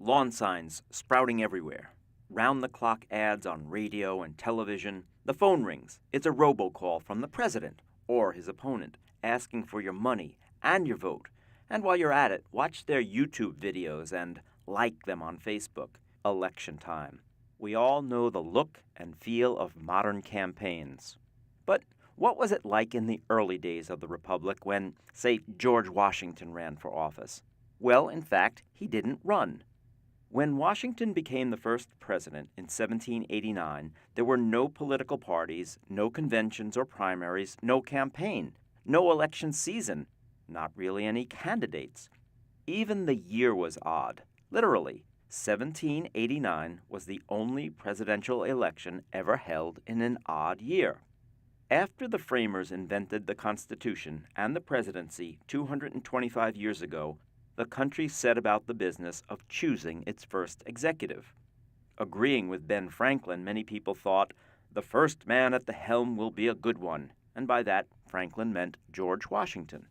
Lawn signs sprouting everywhere. Round-the-clock ads on radio and television. The phone rings. It's a robocall from the president or his opponent asking for your money and your vote. And while you're at it, watch their YouTube videos and like them on Facebook. Election time. We all know the look and feel of modern campaigns. But what was it like in the early days of the Republic when, say, George Washington ran for office? Well, in fact, he didn't run. When Washington became the first president in 1789, there were no political parties, no conventions or primaries, no campaign, no election season, not really any candidates. Even the year was odd. Literally, 1789 was the only presidential election ever held in an odd year. After the framers invented the Constitution and the presidency 225 years ago, the country set about the business of choosing its first executive. Agreeing with Ben Franklin, many people thought, the first man at the helm will be a good one, and by that, Franklin meant George Washington.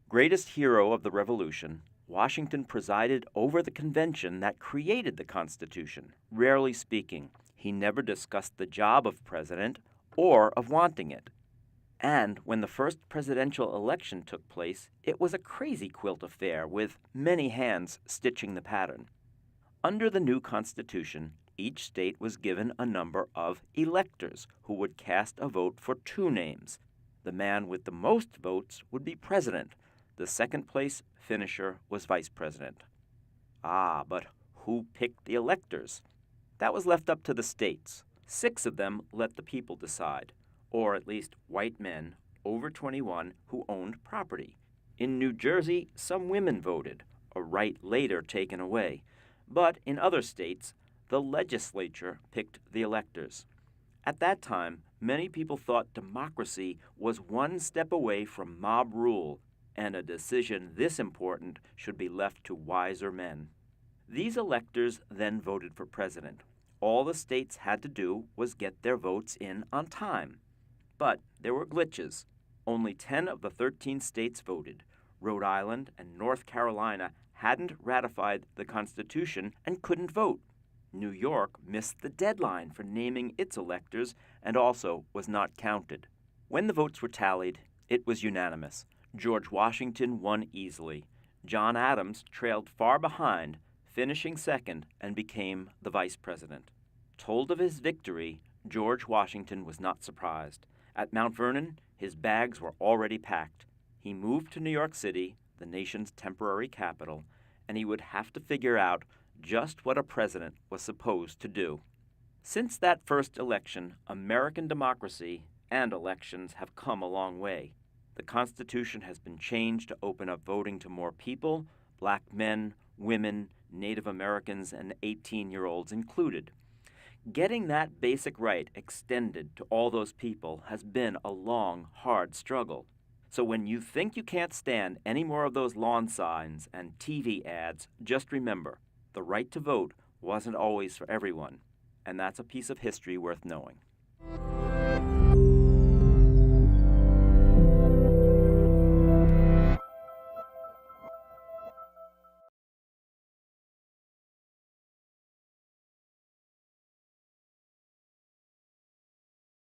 Greatest hero of the Revolution, Washington presided over the convention that created the Constitution. Rarely speaking, he never discussed the job of president or of wanting it. And when the first presidential election took place, it was a crazy quilt affair with many hands stitching the pattern. Under the new Constitution, each state was given a number of electors who would cast a vote for two names. The man with the most votes would be president. The second place finisher was vice president. But who picked the electors? That was left up to the states. 6 of them let the people decide, or at least white men over 21 who owned property. In New Jersey, some women voted, a right later taken away. But in other states, the legislature picked the electors. At that time, many people thought democracy was one step away from mob rule, and a decision this important should be left to wiser men. These electors then voted for president. All the states had to do was get their votes in on time. But there were glitches. Only 10 of the 13 states voted. Rhode Island and North Carolina hadn't ratified the Constitution and couldn't vote. New York missed the deadline for naming its electors and also was not counted. When the votes were tallied, it was unanimous. George Washington won easily. John Adams trailed far behind, finishing second, and became the vice president. Told of his victory, George Washington was not surprised. At Mount Vernon, his bags were already packed. He moved to New York City, the nation's temporary capital, and he would have to figure out just what a president was supposed to do. Since that first election, American democracy and elections have come a long way. The Constitution has been changed to open up voting to more people, black men, women, Native Americans, and 18-year-olds included. Getting that basic right extended to all those people has been a long, hard struggle. So when you think you can't stand any more of those lawn signs and TV ads, just remember, the right to vote wasn't always for everyone, and that's a piece of history worth knowing.